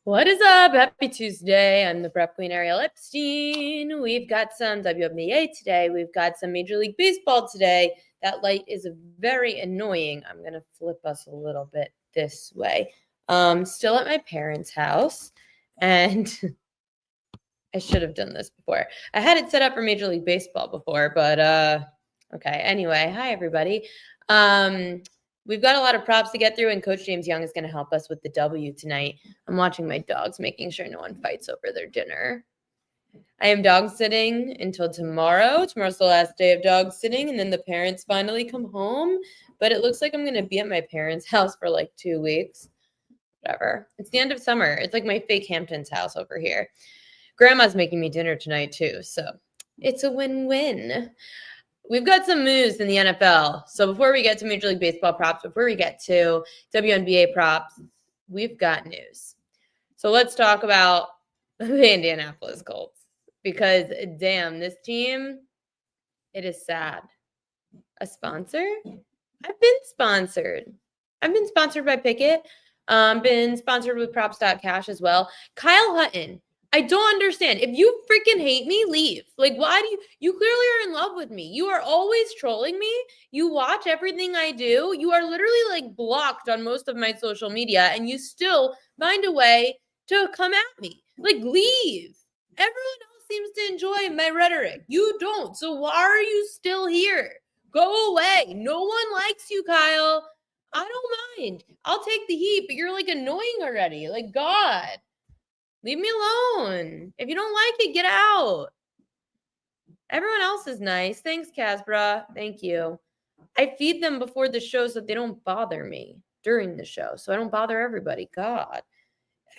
What is up? Happy Tuesday. I'm the Prep Queen Ariel Epstein. We've got some WNBA today. We've got some Major League Baseball today. That light is very annoying. I'm going to flip us a little bit this way. Still at my parents' house, and I should have done this before. I had it set up for Major League Baseball before, but okay. Anyway, hi, everybody. We've got a lot of props to get through, and Coach James Young is going to help us with the W tonight. I'm watching my dogs, making sure no one fights over their dinner. I am dog sitting until tomorrow. Tomorrow's the last day of dog sitting, and then the parents finally come home. But it looks like I'm going to be at my parents' house for like 2 weeks. Whatever. It's the end of summer. It's like my fake Hamptons house over here. Grandma's making me dinner tonight, too. So it's a win-win. We've got some moves in the NFL. So before we get to Major League Baseball props, before we get to WNBA props, we've got news. So let's talk about the Indianapolis Colts, because damn, this team, it is sad. A sponsor? I've been sponsored. I've been sponsored by Pickett. Been sponsored with props.cash as well. Kyle Hutton. I don't understand. If you freaking hate me, leave. Like, why do you clearly are in love with me. You are always trolling me. You watch everything I do. You are literally like blocked on most of my social media, and you still find a way to come at me. Like, leave. Everyone else seems to enjoy my rhetoric. You don't. So why are you still here? Go away. No one likes you, Kyle. I don't mind. I'll take the heat, but you're like annoying already. Like, God. Leave me alone. If you don't like it, get out. Everyone else is nice. Thanks, Casbra. Thank you. I feed them before the show so they don't bother me during the show, so I don't bother everybody. God.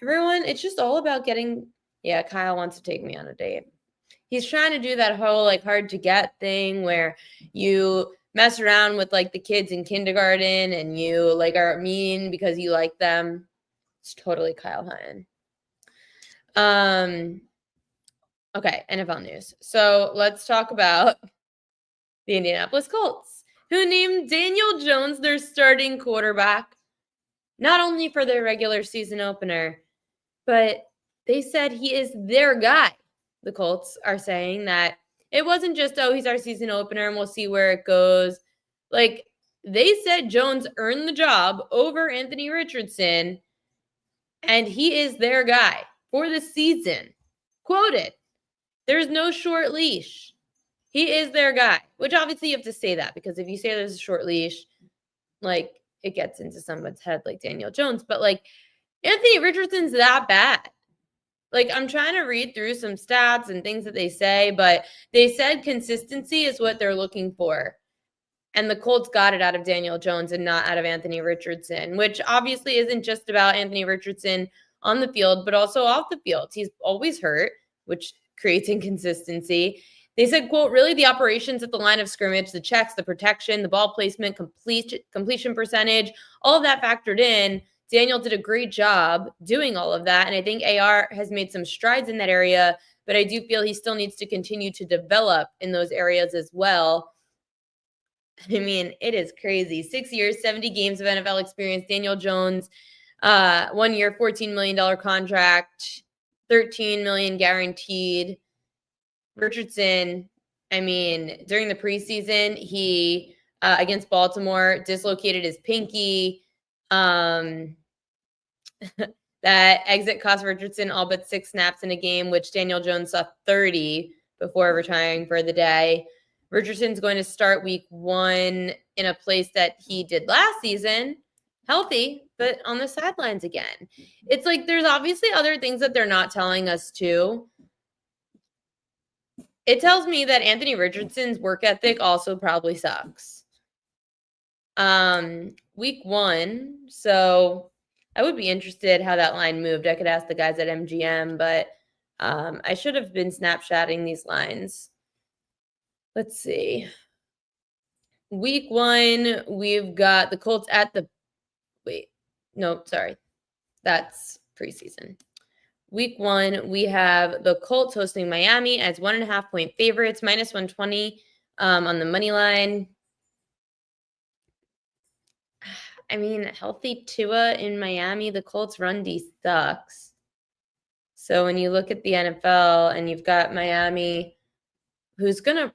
Everyone, it's just all about getting... Yeah, Kyle wants to take me on a date. He's trying to do that whole, like, hard to get thing where you mess around with, like, the kids in kindergarten and you, like, are mean because you like them. It's totally Kyle Hutton. Okay, NFL news. So let's talk about the Indianapolis Colts, who named Daniel Jones their starting quarterback, not only for their regular season opener, but they said he is their guy. The Colts are saying that it wasn't just, oh, he's our season opener and we'll see where it goes. Like, they said Jones earned the job over Anthony Richardson, and he is their guy for the season. Quoted, there's no short leash. He is their guy, which obviously you have to say that, because if you say there's a short leash, like, it gets into someone's head like Daniel Jones. But, like, Anthony Richardson's that bad. Like, I'm trying to read through some stats and things that they say, but they said consistency is what they're looking for. And the Colts got it out of Daniel Jones and not out of Anthony Richardson, which obviously isn't just about Anthony Richardson on the field, but also off the field. He's always hurt, which creates inconsistency. They said, quote, really the operations at the line of scrimmage, the checks, the protection, the ball placement, completion percentage, all of that factored in. Daniel did a great job doing all of that. And I think AR has made some strides in that area, but I do feel he still needs to continue to develop in those areas as well. I mean, it is crazy. 6 years, 70 games of NFL experience. Daniel Jones, 1 year, $14 million contract, $13 million guaranteed. Richardson, I mean, during the preseason, he, against Baltimore, dislocated his pinky. That exit cost Richardson all but 6 snaps in a game, which Daniel Jones saw 30 before retiring for the day. Richardson's going to start week 1 in a place that he did last season, healthy, but on the sidelines again. It's like there's obviously other things that they're not telling us too. It tells me that Anthony Richardson's work ethic also probably sucks. Week 1, so I would be interested how that line moved. I could ask the guys at MGM, but I should have been snapshotting these lines. Let's see. Week 1, we've got the Colts at the that's preseason. Week 1, we have the Colts hosting Miami as 1.5-point favorites, minus 120 on the money line. I mean, healthy Tua in Miami, the Colts run D sucks. So when you look at the NFL and you've got Miami, who's going to,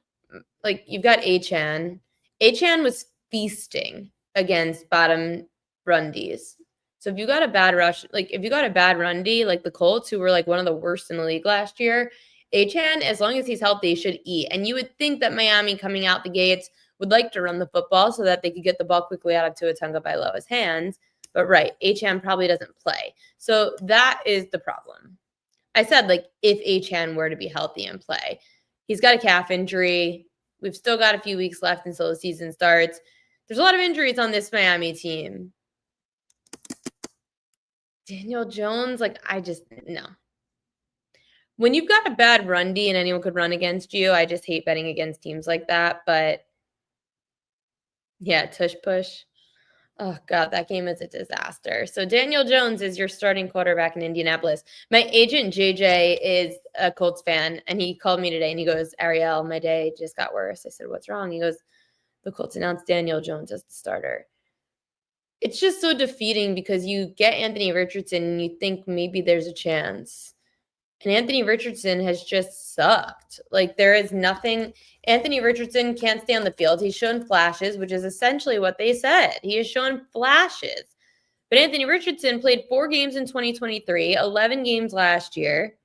like, you've got Achan. Achan was feasting against bottom rundies. So if you got a bad rush, like if you got a bad rundy, like the Colts, who were like one of the worst in the league last year, Achan, as long as he's healthy, should eat. And you would think that Miami coming out the gates would like to run the football so that they could get the ball quickly out of Tua Tagovailoa's hands. But right, Achan probably doesn't play. So that is the problem. I said, like, if Achan were to be healthy and play. He's got a calf injury. We've still got a few weeks left until the season starts. There's a lot of injuries on this Miami team. Daniel Jones, like, no. When you've got a bad run D and anyone could run against you, I just hate betting against teams like that. But, yeah, tush push. Oh, God, that game is a disaster. So Daniel Jones is your starting quarterback in Indianapolis. My agent, JJ, is a Colts fan, and he called me today, and he goes, Ariel, my day just got worse. I said, what's wrong? He goes, the Colts announced Daniel Jones as the starter. It's just so defeating because you get Anthony Richardson, and you think maybe there's a chance. And Anthony Richardson has just sucked. Like, there is nothing. Anthony Richardson can't stay on the field. He's shown flashes, which is essentially what they said. He has shown flashes. But Anthony Richardson played 4 games in 2023, 11 games last year.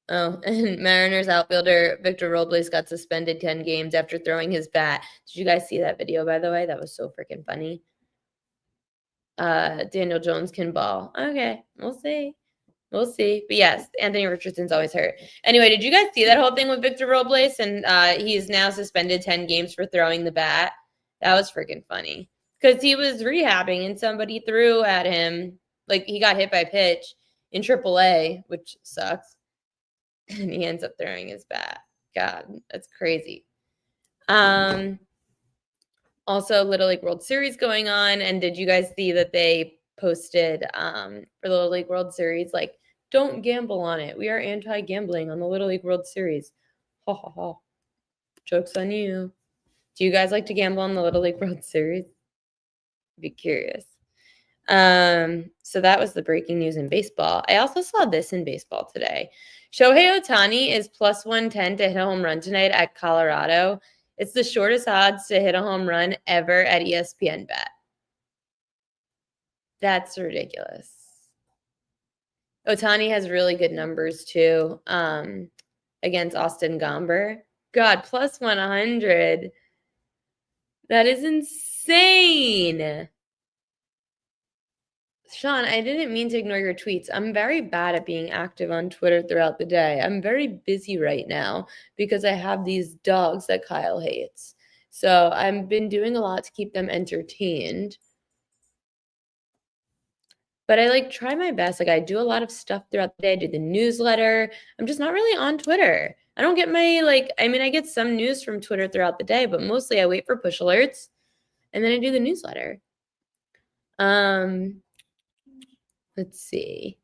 Oh, and Mariners outfielder Victor Robles got suspended 10 games after throwing his bat. Did you guys see that video, by the way? That was so freaking funny. Daniel Jones can ball. Okay, we'll see. We'll see. But yes, Anthony Richardson's always hurt. Anyway, did you guys see that whole thing with Victor Robles? And he's now suspended 10 games for throwing the bat. That was freaking funny. Because he was rehabbing and somebody threw at him. Like, he got hit by pitch in AAA, which sucks. And he ends up throwing his bat. God, that's crazy. Also, Little League World Series going on. And did you guys see that they posted for the Little League World Series, like, don't gamble on it. We are anti-gambling on the Little League World Series. Ha ha ha. Joke's on you. Do you guys like to gamble on the Little League World Series? I'd be curious. So that was the breaking news in baseball. I also saw this in baseball today. Shohei Ohtani is plus 110 to hit a home run tonight at Colorado. It's the shortest odds to hit a home run ever at ESPN Bet. That's ridiculous. Ohtani has really good numbers too against Austin Gomber. God, plus 100. That is insane. Sean, I didn't mean to ignore your tweets. I'm very bad at being active on Twitter throughout the day. I'm very busy right now because I have these dogs that Kyle hates. So I've been doing a lot to keep them entertained. But I try my best. I do a lot of stuff throughout the day. I do the newsletter. I'm just not really on Twitter. I don't get my I get some news from Twitter throughout the day, but mostly I wait for push alerts and then I do the newsletter. Let's see.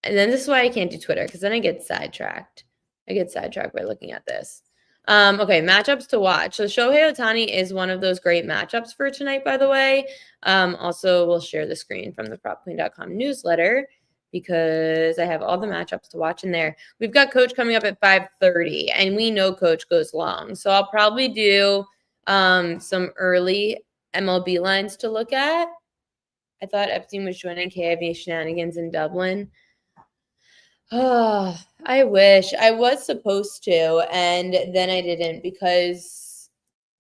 And then this is why I can't do Twitter, because then I get sidetracked. I get sidetracked by looking at this. Okay, matchups to watch. So Shohei Ohtani is one of those great matchups for tonight, by the way. Also, we'll share the screen from the PropQueen.com newsletter because I have all the matchups to watch in there. We've got Coach coming up at 5:30, and we know Coach goes long. So I'll probably do some early MLB lines to look at. I thought Epstein was joining KIV Shenanigans in Dublin. Oh, I wish. I was supposed to, and then I didn't because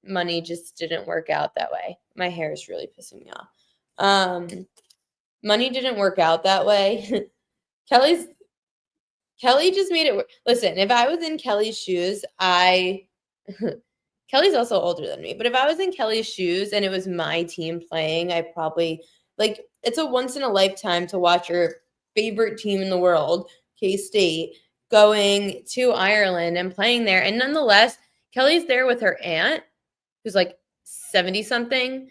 money just didn't work out that way. My hair is really pissing me off. Money didn't work out that way. Kelly just made it work. Listen, if I was in Kelly's shoes, Kelly's also older than me, but if I was in Kelly's shoes and it was my team playing, I probably it's a once in a lifetime to watch your favorite team in the world, K-State, going to Ireland and playing there. And nonetheless, Kelly's there with her aunt, who's 70-something,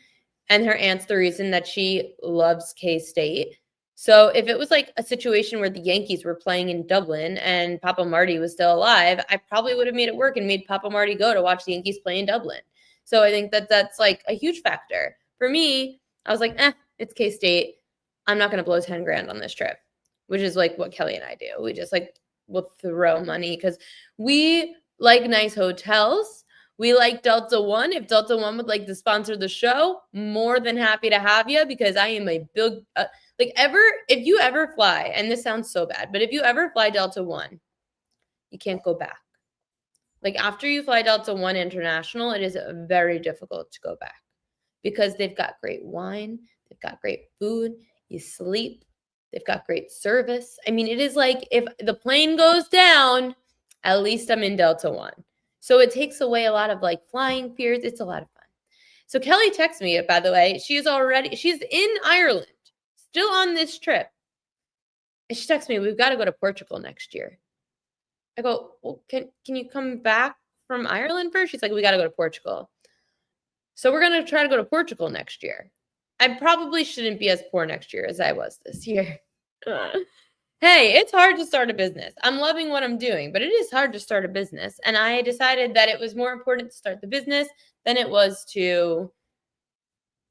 and her aunt's the reason that she loves K-State. So if it was a situation where the Yankees were playing in Dublin and Papa Marty was still alive, I probably would have made it work and made Papa Marty go to watch the Yankees play in Dublin. So I think that's a huge factor. For me, I was it's K-State. I'm not going to blow 10 grand on this trip, which is like what Kelly and I do. We just like will throw money because we like nice hotels. We like Delta One. If Delta One would like to sponsor the show, more than happy to have you because I am a big, if you ever fly, and this sounds so bad, but if you ever fly Delta One, you can't go back. Like after you fly Delta One International, it is very difficult to go back because they've got great wine, they've got great food, you sleep, they've got great service. I mean, it is like if the plane goes down, at least I'm in Delta One. So it takes away a lot of like flying fears. It's a lot of fun. So Kelly texted me, by the way, she's in Ireland, still on this trip. And she texts me, we've got to go to Portugal next year. I go, well, can you come back from Ireland first? She's like, we got to go to Portugal. So we're going to try to go to Portugal next year. I probably shouldn't be as poor next year as I was this year. Hey, it's hard to start a business. I'm loving what I'm doing, but it is hard to start a business. And I decided that it was more important to start the business than it was to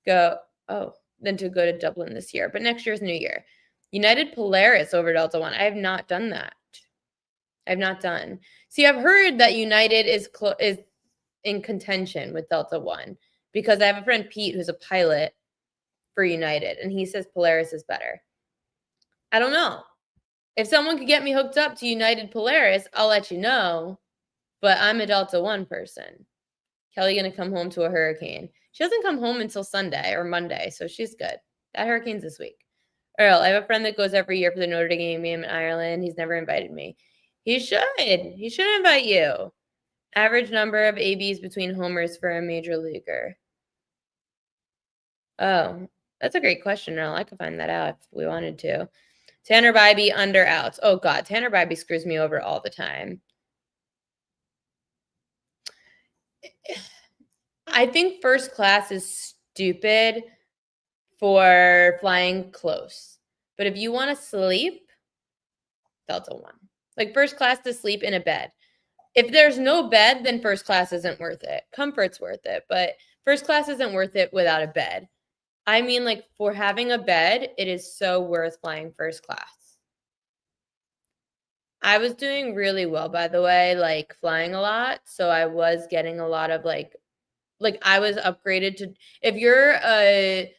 go to Dublin this year. But next year's New Year. United Polaris over Delta One. I have not done that. I've not done. See, I've heard that United is in contention with Delta One because I have a friend, Pete, who's a pilot for United, and he says Polaris is better. I don't know. If someone could get me hooked up to United Polaris, I'll let you know, but I'm a Delta One person. Kelly going to come home to a hurricane. She doesn't come home until Sunday or Monday, so she's good. That hurricane's this week. Earl, I have a friend that goes every year for the Notre Dame game in Ireland. He's never invited me. He should. He should invite you. Average number of ABs between homers for a major leaguer. Oh, that's a great question, Earl. I could find that out if we wanted to. Tanner Bybee under outs. Oh, God. Tanner Bybee screws me over all the time. I think first class is stupid for flying close. But if you want to sleep, Delta One. Like first class to sleep in a bed. If there's no bed, then first class isn't worth it. Comfort's worth it, but first class isn't worth it without a bed. I mean, like for having a bed, it is so worth flying first class. I was doing really well, by the way, like flying a lot. So I was getting a lot of like I was upgraded to, if you're a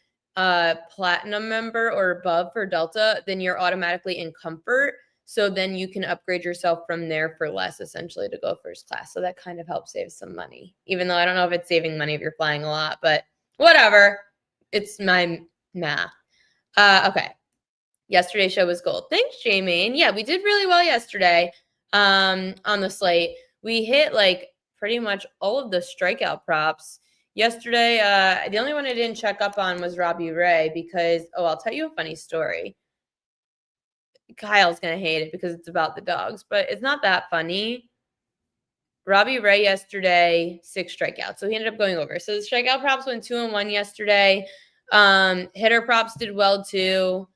platinum member or above for Delta, then you're automatically in comfort. So then you can upgrade yourself from there for less, essentially, to go first class. So that kind of helps save some money, even though I don't know if it's saving money if you're flying a lot, but whatever. It's my math. Okay. Yesterday's show was gold. Thanks, Jamie. And yeah, we did really well yesterday on the slate. We hit like pretty much all of the strikeout props. Yesterday, the only one I didn't check up on was Robbie Ray because, I'll tell you a funny story. Kyle's going to hate it because it's about the dogs, but it's not that funny. Robbie Ray yesterday, 6 strikeouts. So he ended up going over. So the strikeout props went 2-1 yesterday. Hitter props did well too.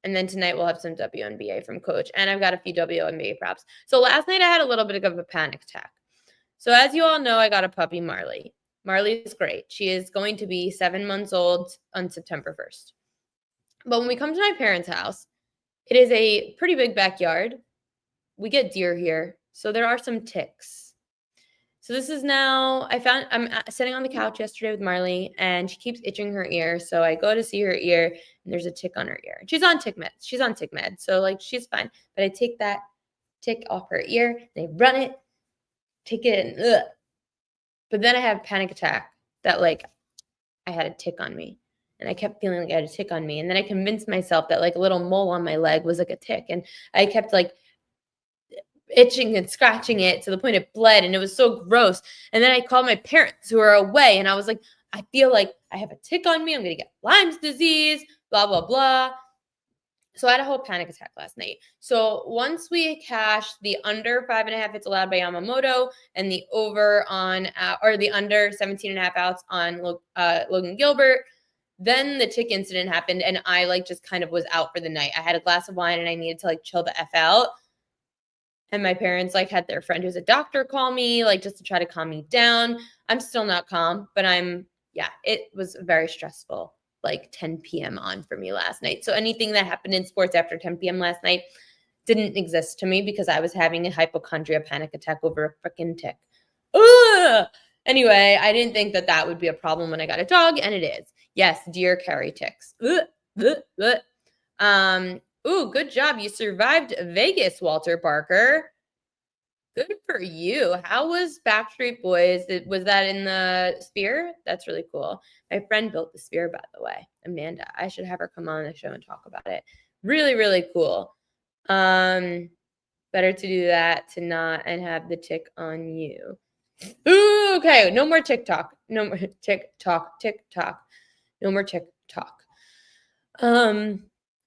And then tonight we'll have some WNBA from Coach. And I've got a few WNBA props. So last night I had a little bit of a panic attack. So as you all know, I got a puppy, Marley. Marley is great. She is going to be 7 months old on September 1st. But when we come to my parents' house, it is a pretty big backyard. We get deer here. So there are some ticks. So this is now, I'm sitting on the couch yesterday with Marley and she keeps itching her ear. So I go to see her ear and there's a tick on her ear. She's on tick meds. She's on tick med. So like she's fine. But I take that tick off her ear. They run it, take it and But then I have a panic attack that like I had a tick on me. And I kept feeling like I had a tick on me. And then I convinced myself that like a little mole on my leg was like a tick. And I kept like itching and scratching it to the point it bled. And it was so gross. And then I called my parents who are away. And I was like, I feel like I have a tick on me. I'm going to get Lyme's disease, blah, blah, blah. So I had a whole panic attack last night. So once we cashed the under 5.5 hits allowed by Yamamoto and the over on, or the under 17.5 outs on Logan Gilbert, then the tick incident happened and I like just kind of was out for the night. I had a glass of wine and I needed to like chill the F out. And my parents like had their friend who's a doctor call me like just to try to calm me down. I'm still not calm, but it was very stressful. like 10 p.m. on for me last night. So anything that happened in sports after 10 p.m. last night didn't exist to me because I was having a hypochondria panic attack over a freaking tick. Ugh! Anyway, I didn't think that would be a problem when I got a dog, and it is. Yes, deer carry ticks. Ooh, good job. You survived Vegas, Walter Parker. Good for you. How was Backstreet Boys? Was that in the Sphere? That's really cool. My friend built the Sphere, by the way, Amanda. I should have her come on the show and talk about it. Really, really cool. Better to do that to not and have the tick on you. Ooh, okay. No more TikTok. No more TikTok. No more TikTok.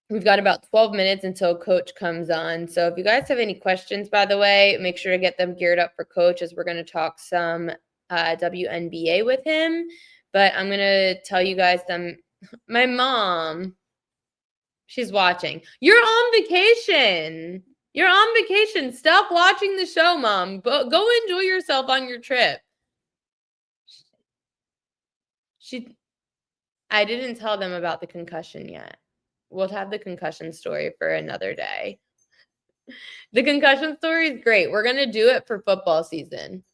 We've got about 12 minutes until Coach comes on. So if you guys have any questions, by the way, make sure to get them geared up for Coach as we're going to talk some WNBA with him. But I'm going to tell you guys my mom, she's watching. You're on vacation. You're on vacation. Stop watching the show, Mom. Go enjoy yourself on your trip. I didn't tell them about the concussion yet. We'll have the concussion story for another day. The concussion story is great. We're going to do it for football season.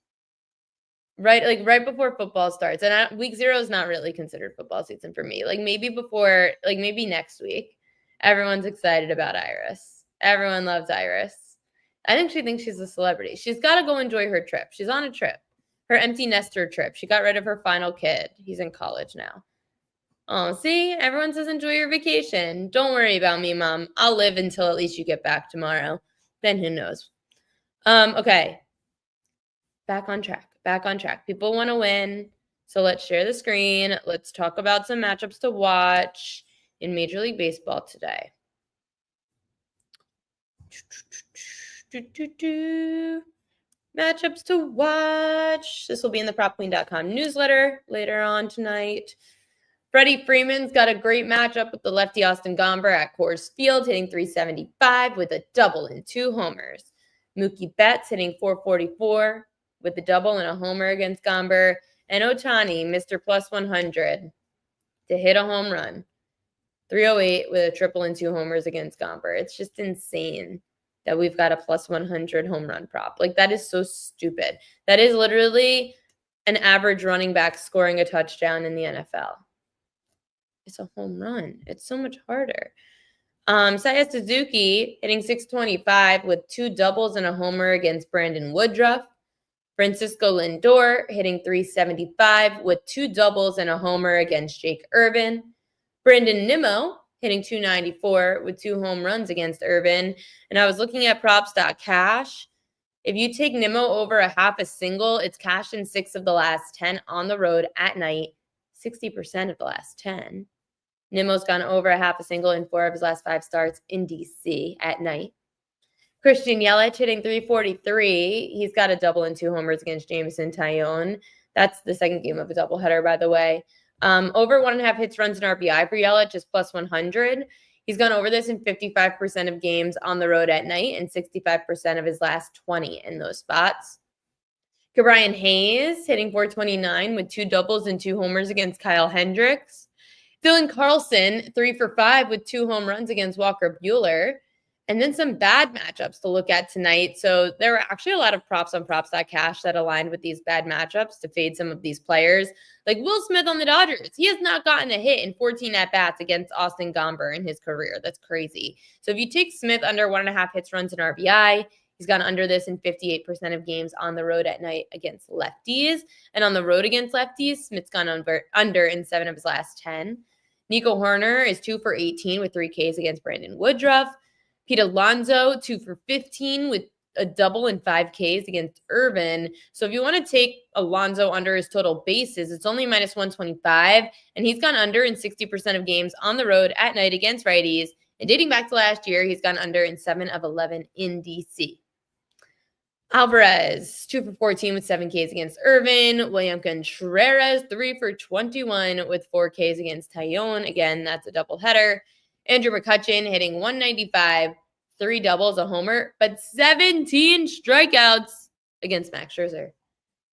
Right? Like right before football starts. And week 0 is not really considered football season for me. Like maybe next week. Everyone's excited about Iris. Everyone loves Iris. I think she thinks she's a celebrity. She's got to go enjoy her trip. She's on a trip. Her empty nester trip. She got rid of her final kid. He's in college now. Oh, see? Everyone says enjoy your vacation. Don't worry about me, Mom. I'll live until at least you get back tomorrow. Then who knows? Okay. Back on track. People want to win. So let's share the screen. Let's talk about some matchups to watch in Major League Baseball today. Matchups to watch. This will be in the PropQueen.com newsletter later on tonight. Freddie Freeman's got a great matchup with the lefty Austin Gomber at Coors Field, hitting .375 with a double and 2 homers. Mookie Betts hitting .444 with a double and a homer against Gomber. And Ohtani, Mr. Plus 100, to hit a home run. .308 with a triple and 2 homers against Gomber. It's just insane that we've got a plus 100 home run prop. Like, that is so stupid. That is literally an average running back scoring a touchdown in the NFL. It's a home run. It's so much harder. Seiya Suzuki hitting .625 with 2 doubles and a homer against Brandon Woodruff. Francisco Lindor hitting .375 with 2 doubles and a homer against Jake Irvin. Brandon Nimmo hitting .294 with 2 home runs against Irvin. And I was looking at props.cash. If you take Nimmo over a half a single, it's cashed in 6 of the last 10 on the road at night, 60% of the last 10. Nimmo's gone over a half a single in 4 of his last 5 starts in DC at night. Christian Yelich hitting .343. He's got a double and 2 homers against Jameson Taillon. That's the second game of a doubleheader, by the way. Over 1.5 hits, runs, and RBI for Yelich is plus 100. He's gone over this in 55% of games on the road at night and 65% of his last 20 in those spots. Brian Hayes hitting .429 with 2 doubles and 2 homers against Kyle Hendricks. Dylan Carlson, 3 for 5 with 2 home runs against Walker Buehler. And then some bad matchups to look at tonight. So there were actually a lot of props on props.cash that aligned with these bad matchups to fade some of these players. Like Will Smith on the Dodgers. He has not gotten a hit in 14 at-bats against Austin Gomber in his career. That's crazy. So if you take Smith under 1.5 hits, runs, and RBI, he's gone under this in 58% of games on the road at night against lefties. And on the road against lefties, Smith's gone under in 7 of his last 10. Nico Horner is 2 for 18 with 3 Ks against Brandon Woodruff. Pete Alonso, 2 for 15 with a double and 5 Ks against Irvin. So if you want to take Alonso under his total bases, it's only minus 125. And he's gone under in 60% of games on the road at night against righties. And dating back to last year, he's gone under in 7 of 11 in DC. Alvarez, 2 for 14 with 7 Ks against Irvin. William Contreras, 3 for 21 with 4 Ks against Taillon. Again, that's a doubleheader. Andrew McCutchen hitting .195, 3 doubles, a homer, but 17 strikeouts against Max Scherzer.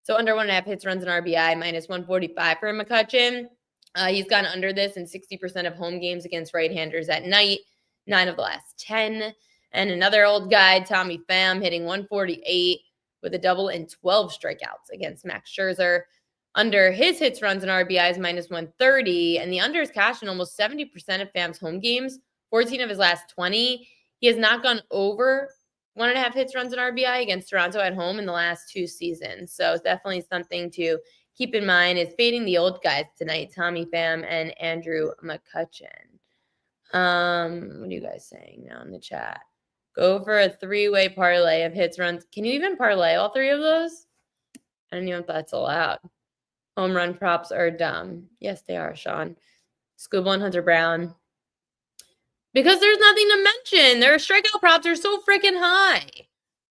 So under 1.5 hits, runs, and RBI, minus 145 for McCutchen. He's gone under this in 60% of home games against right-handers at night, 9 of the last 10. And another old guy, Tommy Pham, hitting 148 with a double and 12 strikeouts against Max Scherzer. Under his hits, runs, and RBIs minus 130, and the under is cashed in almost 70% of Pham's home games, 14 of his last 20. He has not gone over 1.5 hits, runs, and RBI against Toronto at home in the last 2 seasons. So it's definitely something to keep in mind. Is fading the old guys tonight, Tommy Pham and Andrew McCutchen. What are you guys saying now in the chat? Go for a 3-way parlay of hits, runs. Can you even parlay all 3 of those? I don't even know if that's allowed. Home run props are dumb. Yes, they are, Sean. Scooble and Hunter Brown. Because there's nothing to mention. Their strikeout props are so freaking high.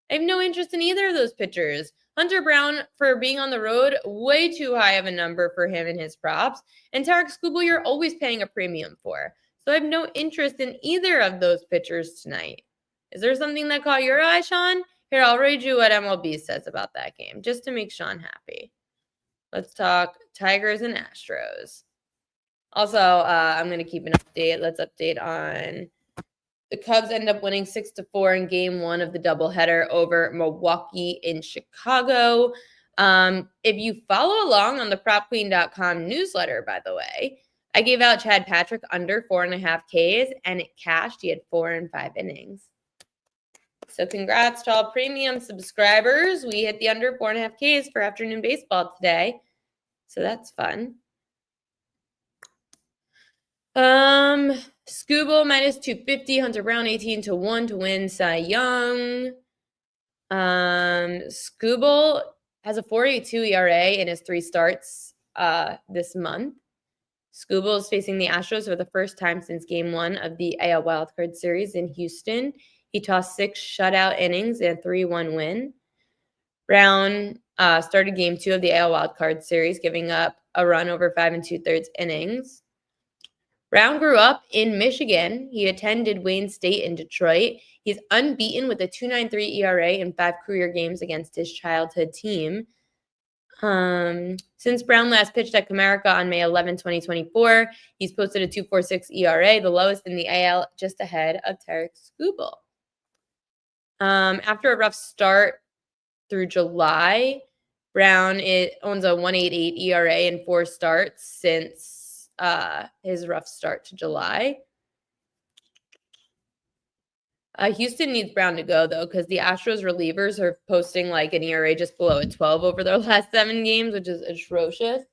I have no interest in either of those pitchers. Hunter Brown, for being on the road, way too high of a number for him and his props. And Tarek Scooble, you're always paying a premium for. So I have no interest in either of those pitchers tonight. Is there something that caught your eye, Sean? Here, I'll read you what MLB says about that game, just to make Sean happy. Let's talk Tigers and Astros. Also, I'm going to keep an update. Let's update on the Cubs end up winning 6-4 in game 1 of the doubleheader over Milwaukee in Chicago. If you follow along on the PropQueen.com newsletter, by the way, I gave out Chad Patrick under 4.5 Ks, and it cashed. He had 4 and 5 innings. So congrats to all premium subscribers. We hit the under 4.5 Ks for afternoon baseball today. So that's fun. Scooble minus 250, Hunter Brown 18-1 to win Cy Young. Scooble has a 4.82 ERA in his 3 starts this month. Scooble is facing the Astros for the first time since game 1 of the AL Wildcard Series in Houston. He tossed 6 shutout innings and a 3-1 win. Brown started game 2 of the AL Wildcard Series, giving up a run over 5 2/3 innings. Brown grew up in Michigan. He attended Wayne State in Detroit. He's unbeaten with a 2.93 ERA in 5 career games against his childhood team. Since Brown last pitched at Comerica on May 11, 2024, he's posted a 2.46 ERA, the lowest in the AL, just ahead of Tarek Scooble. After a rough start through July, Brown owns a 1.88 ERA in 4 starts since his rough start to July. Houston needs Brown to go, though, because the Astros relievers are posting like an ERA just below a 12 over their last 7 games, which is atrocious.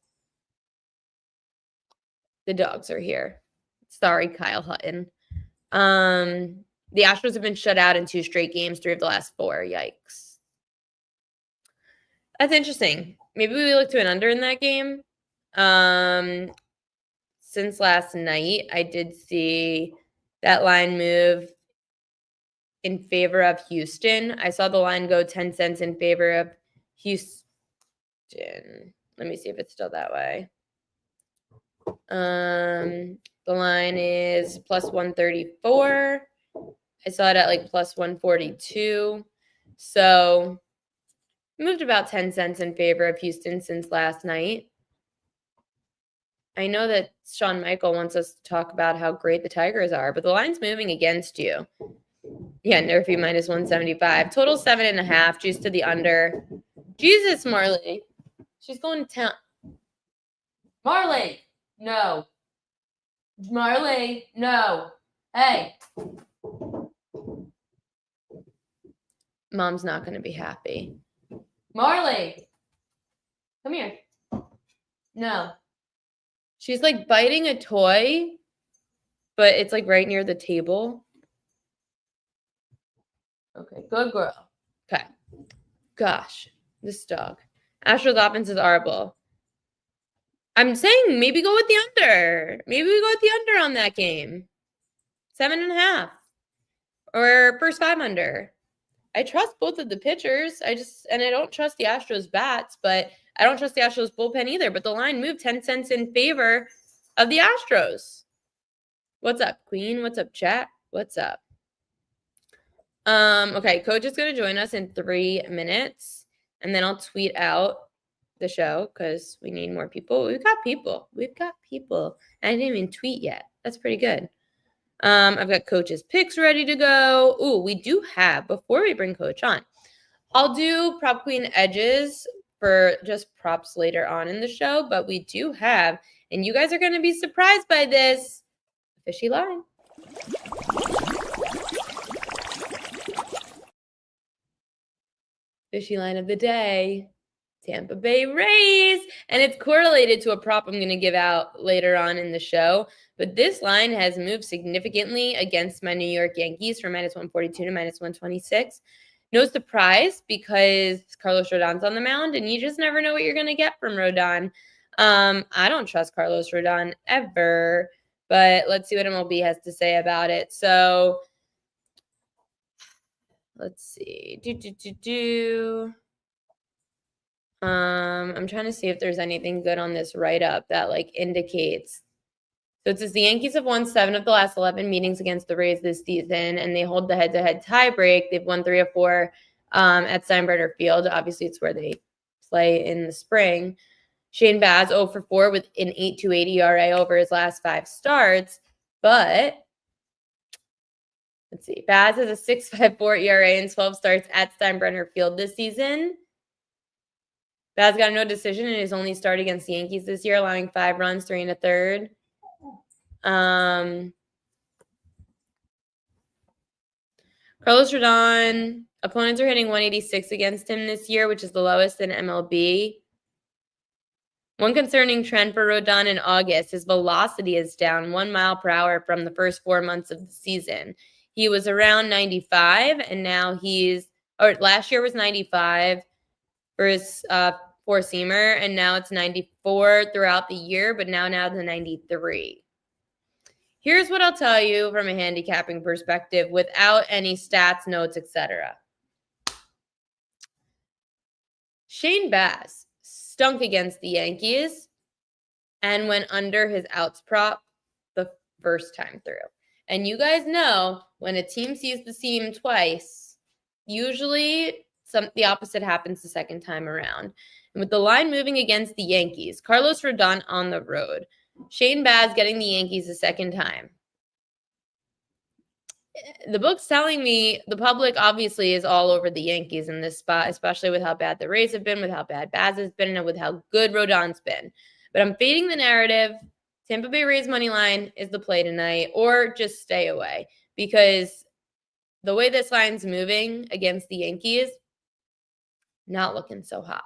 The dogs are here. Sorry, Kyle Hutton. The Astros have been shut out in 2 straight games, 3 of the last 4. Yikes. That's interesting. Maybe we look to an under in that game. Since last night, I did see that line move in favor of Houston. I saw the line go 10 cents in favor of Houston. Let me see if it's still that way. The line is plus 134. I saw it at like plus 142. So moved about 10 cents in favor of Houston since last night. I know that Sean Michael wants us to talk about how great the Tigers are, but the line's moving against you. Yeah, Nerfy minus 175. Total 7.5, juice to the under. Jesus, Marley. She's going to town. Marley, no. Marley, no. Hey. Mom's not going to be happy. Marley, come here. No. She's like biting a toy, but it's like right near the table. Okay, good girl. Okay. Gosh, this dog. Astros offense is horrible. I'm saying maybe go with the under. Maybe we go with the under on that game. 7.5. Or first 5 under. I trust both of the pitchers. I don't trust the Astros bats, but I don't trust the Astros bullpen either. But the line moved 10 cents in favor of the Astros. What's up, Queen? What's up, chat? What's up? Okay, Coach is going to join us in 3 minutes, and then I'll tweet out the show because we need more people. We've got people. I didn't even tweet yet. That's pretty good. I've got Coach's picks ready to go. Ooh, we do have, before we bring Coach on, I'll do Prop Queen edges for just props later on in the show, but we do have, and you guys are going to be surprised by this, fishy line. Fishy line of the day, Tampa Bay Rays. And it's correlated to a prop I'm going to give out later on in the show. But this line has moved significantly against my New York Yankees from -142 to -126. No surprise because Carlos Rodon's on the mound, and you just never know what you're going to get from Rodon. I don't trust Carlos Rodon ever, but let's see what MLB has to say about it. So let's see. I'm trying to see if there's anything good on this write-up that indicates. So it says the Yankees have won 7 of the last 11 meetings against the Rays this season, and they hold the head-to-head tiebreak. They've won 3 of 4 at Steinbrenner Field. Obviously, it's where they play in the spring. Shane Baz 0 for 4 with an 8.28 ERA over his last 5 starts. But let's see. Baz has a 6.54 ERA in 12 starts at Steinbrenner Field this season. Baz got no decision in his only start against the Yankees this year, allowing 5 runs, 3 1/3. Carlos Rodon, opponents are hitting 186 against him this year, which is the lowest in MLB. One concerning trend for Rodon in August, his velocity is down 1 mile per hour from the first 4 months of the season. He was around 95, and now last year was 95 for his four-seamer, and now it's 94 throughout the year, but now to 93. Here's what I'll tell you from a handicapping perspective without any stats, notes, etc. Shane Baz stunk against the Yankees and went under his outs prop the first time through. And you guys know when a team sees the seam twice, usually the opposite happens the second time around. And with the line moving against the Yankees, Carlos Rodon on the road, Shane Baz getting the Yankees a second time. The book's telling me the public obviously is all over the Yankees in this spot, especially with how bad the Rays have been, with how bad Baz has been, and with how good Rodon's been. But I'm fading the narrative. Tampa Bay Rays money line is the play tonight, or just stay away, because the way this line's moving against the Yankees, not looking so hot.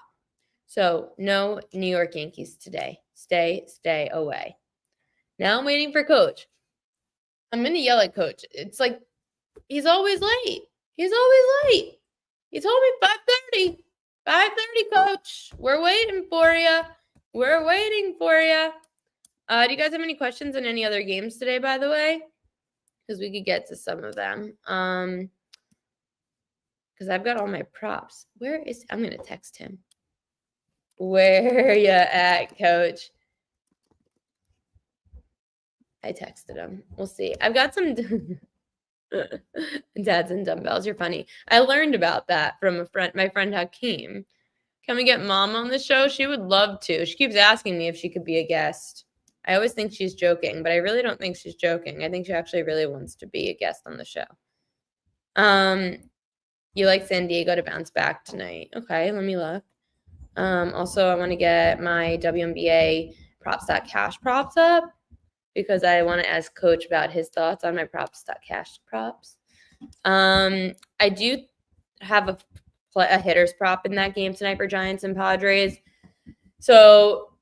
So no New York Yankees today. Stay away. Now I'm waiting for Coach. I'm going to yell at Coach. It's like he's always late. He told me 5:30. 5:30, Coach. We're waiting for you. Do you guys have any questions on any other games today, by the way? Because we could get to some of them. Because I've got all my props. I'm going to text him. Where you at, Coach? I texted him. We'll see. I've got some dads and dumbbells. You're funny. I learned about that from my friend Hakeem. Can we get Mom on the show? She would love to. She keeps asking me if she could be a guest. I always think she's joking, but I really don't think she's joking. I think she actually really wants to be a guest on the show. You like San Diego to bounce back tonight. Okay, let me look. Also, I want to get my WNBA props.cash props up because I want to ask Coach about his thoughts on my props.cash props. I do have a hitter's prop in that game tonight for Giants and Padres. So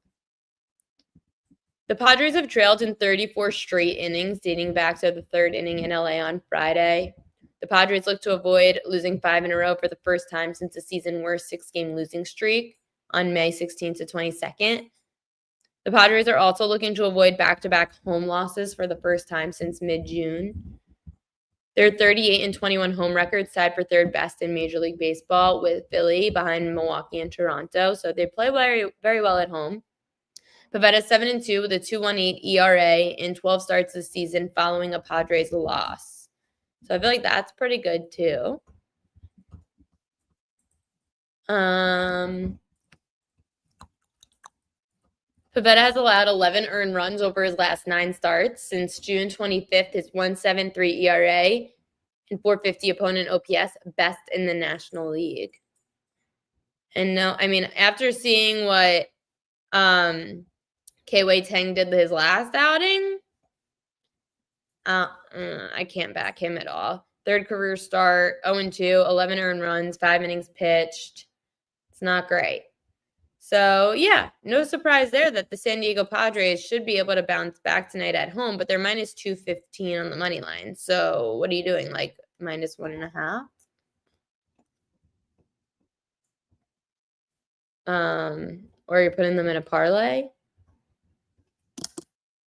the Padres have trailed in 34 straight innings dating back to the third inning in LA on Friday. The Padres look to avoid losing 5 in a row for the first time since the season-worst 6-game losing streak on May 16th to 22nd. The Padres are also looking to avoid back-to-back home losses for the first time since mid-June. Their 38-21 home record tied for third best in Major League Baseball with Philly behind Milwaukee and Toronto. So they play very, very well at home. Pavetta's 7-2 with a 2.18 ERA in 12 starts this season following a Padres loss. So I feel like that's pretty good too. Pivetta has allowed 11 earned runs over his last 9 starts. Since June 25th, his 1.73 ERA and 450 opponent OPS, best in the National League. And no, I mean, after seeing what K-Wei Tang did his last outing, I can't back him at all. Third career start, 0-2, 11 earned runs, 5 innings pitched. It's not great. So, yeah, no surprise there that the San Diego Padres should be able to bounce back tonight at home, but they're minus 215 on the money line. So, what are you doing? Like minus 1.5? Or you're putting them in a parlay?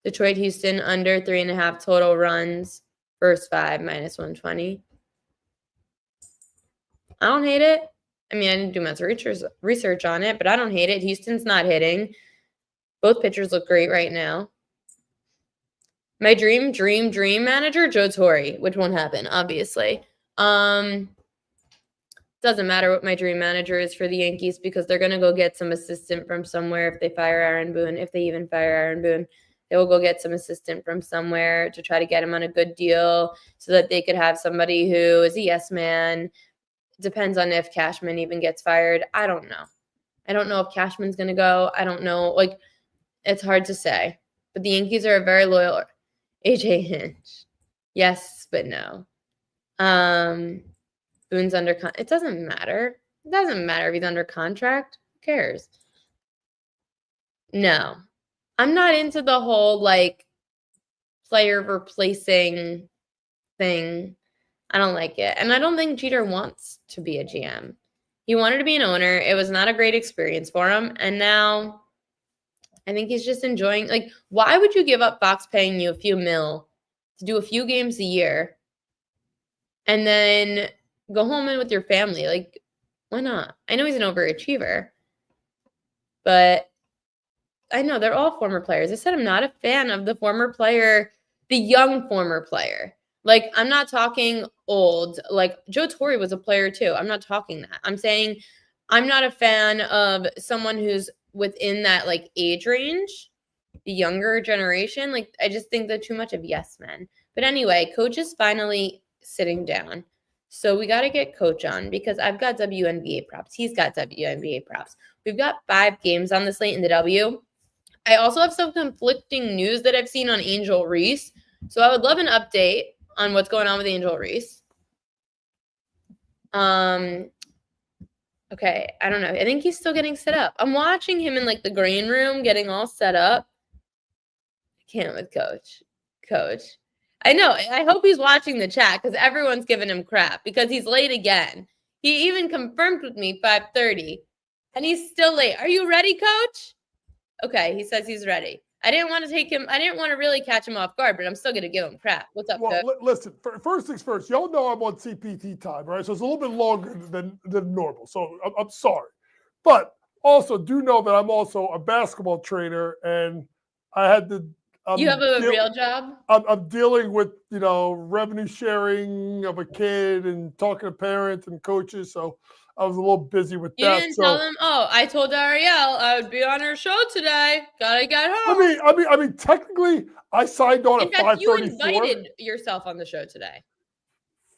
Detroit, Houston, under 3.5 total runs. First 5, minus 120. I don't hate it. I mean, I didn't do much research on it, but I don't hate it. Houston's not hitting. Both pitchers look great right now. My dream manager, Joe Torre, which won't happen, obviously. Doesn't matter what my dream manager is for the Yankees because they're going to go get some assistant from somewhere if they fire Aaron Boone. If they even fire Aaron Boone, they will go get some assistant from somewhere to try to get him on a good deal so that they could have somebody who is a yes man. Depends on if Cashman even gets fired. I don't know. I don't know if Cashman's going to go. I don't know. Like, it's hard to say. But the Yankees are a very loyal. AJ Hinch. Yes, but no. Boone's under it doesn't matter. It doesn't matter if he's under contract. Who cares? No. I'm not into the whole, like, player replacing thing. I don't like it. And I don't think Jeter wants to be a GM. He wanted to be an owner. It was not a great experience for him. And now I think he's just enjoying. Like, why would you give up Fox paying you a few mil to do a few games a year and then go home in with your family? Like, why not? I know he's an overachiever, but I know they're all former players. I said I'm not a fan of the former player, the young former player. Like, I'm not talking old. Like, Joe Torre was a player too. I'm not talking that. I'm saying I'm not a fan of someone who's within that, like, age range, the younger generation. Like, I just think they're too much of yes men. But anyway, Coach is finally sitting down. So we got to get Coach on because I've got WNBA props. He's got WNBA props. We've got 5 games on the slate in the W. I also have some conflicting news that I've seen on Angel Reese. So I would love an update on what's going on with Angel Reese. Okay, I don't know. I think he's still getting set up. I'm watching him in, like, the green room getting all set up. I can't with Coach. I know. I hope he's watching the chat because everyone's giving him crap because he's late again. He even confirmed with me 5:30, and he's still late. Are you ready, Coach? Okay, he says he's ready. I didn't want to take him. I didn't want to really catch him off guard, but I'm still going to give him crap. What's up, Coach? Listen, first things first, y'all know I'm on CPT time, right? So it's a little bit longer than normal. So I'm sorry. But also do know that I'm also a basketball trainer, and I had to you have a real job? I'm dealing with, revenue sharing of a kid and talking to parents and coaches. So I was a little busy with that. You didn't tell them, I told Ariel I would be on her show today. Gotta get home. I mean, technically, I signed on at 5:34. You invited yourself on the show today.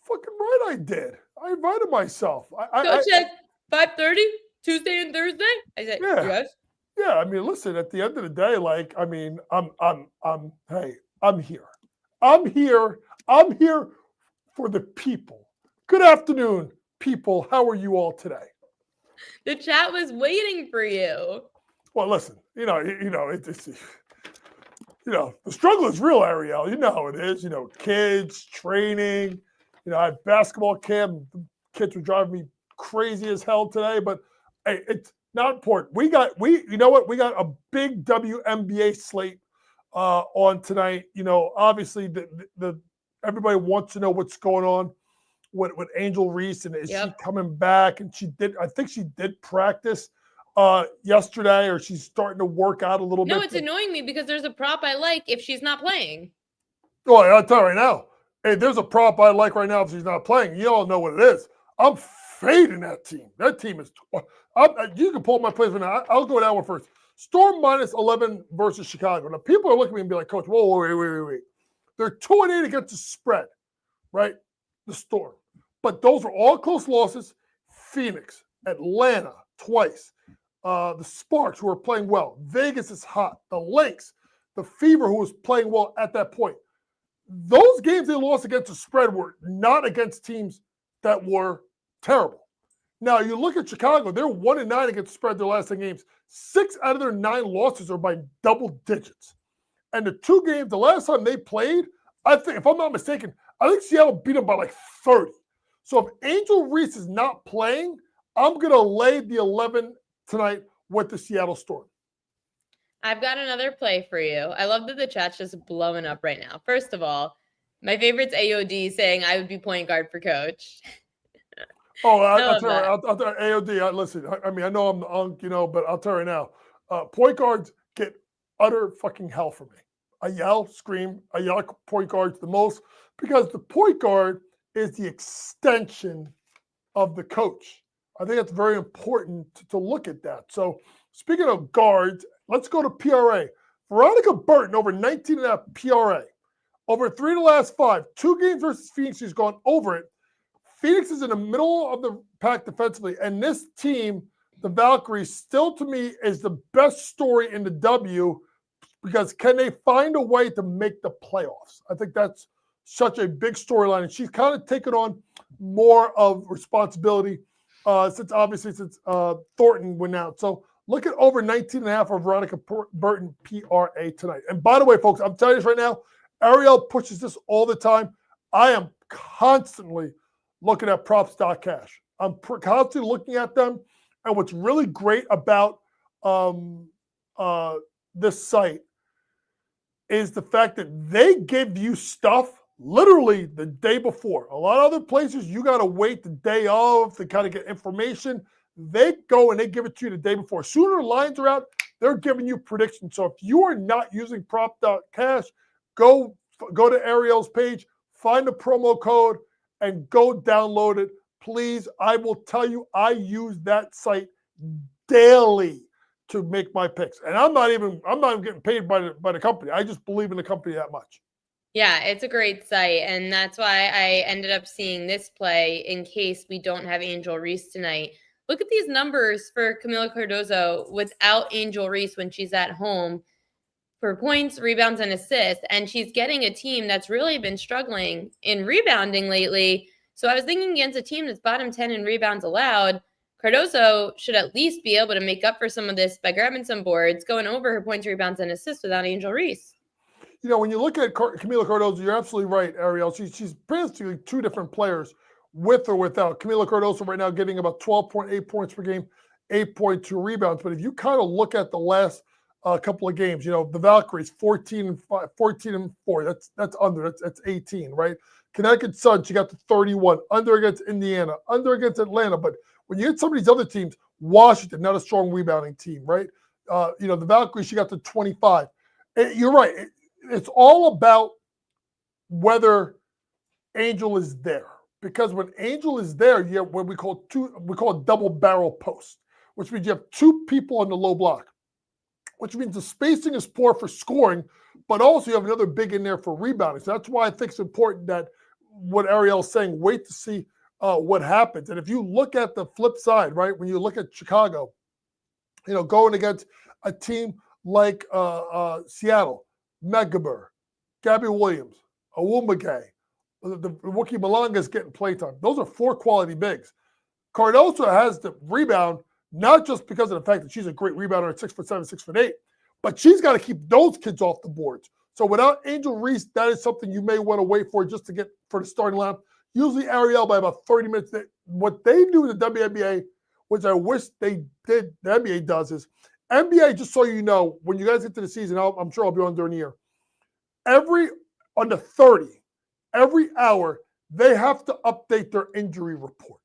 Fucking right, I did. I invited myself. Coach said 5:30, Tuesday and Thursday. I said, yes. Yeah, I mean, listen. At the end of the day, like, I mean, hey, I'm here. I'm here for the people. Good afternoon, people. How are you all today? The chat was waiting for you. Well, listen. It's the struggle is real, Ariel. You know how it is. Kids training. I had basketball camp. The kids were driving me crazy as hell today, but hey, it's not important. We got a big WNBA slate on tonight. Obviously the everybody wants to know what's going on with Angel Reese, and is she coming back? And I think she did practice yesterday, or she's starting to work out a little bit. No, it's annoying me because there's a prop I like if she's not playing. Oh, I'll tell you right now. Hey, there's a prop I like right now if she's not playing. You all know what it is. I'm fading that team. That team is. You can pull up my plays right now. I'll go with that one first. Storm minus 11 versus Chicago. Now, people are looking at me and be like, Coach, whoa, wait. They're 2-8 against the spread, right? The Storm. But those are all close losses. Phoenix, Atlanta, twice. The Sparks, who are playing well. Vegas is hot. The Lynx, the Fever, who was playing well at that point. Those games they lost against the spread were not against teams that were terrible. Now, you look at Chicago, they're 1-9 against the spread their last 10 games. 6 out of their 9 losses are by double digits. And the 2 games, the last time they played, I think, if I'm not mistaken, I think Seattle beat them by like 30. So if Angel Reese is not playing, I'm going to lay the 11 tonight with the Seattle Storm. I've got another play for you. I love that the chat's just blowing up right now. First of all, my favorite's AOD saying I would be point guard for Coach. Oh, I'll tell you, AOD, listen, I mean, I know I'm the unk, but I'll tell you now, point guards get utter fucking hell from me. I yell, scream, I yell at point guards the most because the point guard is the extension of the coach. I think that's very important to look at that. So speaking of guards, let's go to PRA. Veronica Burton over 19.5 PRA. Over 3 of the last 5. 2 games versus Phoenix, she's gone over it. Phoenix is in the middle of the pack defensively, and this team, the Valkyries, still to me is the best story in the W because can they find a way to make the playoffs? I think that's such a big storyline, and she's kind of taken on more of responsibility since Thornton went out. So look at over 19.5 of Veronica Burton PRA tonight. And by the way, folks, I'm telling you this right now, Ariel pushes this all the time. I am constantly looking at props.cash. I'm constantly looking at them. And what's really great about this site is the fact that they give you stuff literally the day before. A lot of other places, you got to wait the day of to kind of get information. They go and they give it to you the day before. Sooner lines are out, they're giving you predictions. So if you are not using prop.cash, go to Ariel's page, find the promo code, and go download it. Please, I will tell you, I use that site daily to make my picks. And I'm not even getting paid by the company. I just believe in the company that much. Yeah, it's a great site. And that's why I ended up seeing this play in case we don't have Angel Reese tonight. Look at these numbers for Camila Cardozo without Angel Reese when she's at home for points, rebounds, and assists. And she's getting a team that's really been struggling in rebounding lately. So I was thinking against a team that's bottom 10 in rebounds allowed, Cardozo should at least be able to make up for some of this by grabbing some boards, going over her points, rebounds, and assists without Angel Reese. When you look at Camila Cardozo, you're absolutely right, Ariel. She's basically 2 different players with or without. Camila Cardozo right now getting about 12.8 points per game, 8.2 rebounds. But if you kind of look at the last couple of games, the Valkyries 14 and 4. That's under. That's 18, right? Connecticut Sun, she got to 31. Under against Indiana. Under against Atlanta. But when you get some of these other teams, Washington, not a strong rebounding team, right? The Valkyries, she got to 25. You're right. It's all about whether Angel is there. Because when Angel is there, you have what we call a double barrel post, which means you have 2 people on the low block, which means the spacing is poor for scoring, but also you have another big in there for rebounding. So that's why I think it's important that what Ariel's saying, wait to see what happens. And if you look at the flip side, right, when you look at Chicago, going against a team like Seattle, Megaber, Gabby Williams, Awumage, the rookie Malanga is getting playtime. Those are 4 quality bigs. Cardozo has the rebound, not just because of the fact that she's a great rebounder at 6'7", 6'8", but she's got to keep those kids off the boards. So without Angel Reese, that is something you may want to wait for just to get for the starting lineup. Usually Ariel by about 30 minutes. What they do in the WNBA, which I wish they did, the NBA does, is NBA, just so you know, when you guys get to the season, I'm sure I'll be on during the year, on the 30, every hour, they have to update their injury report.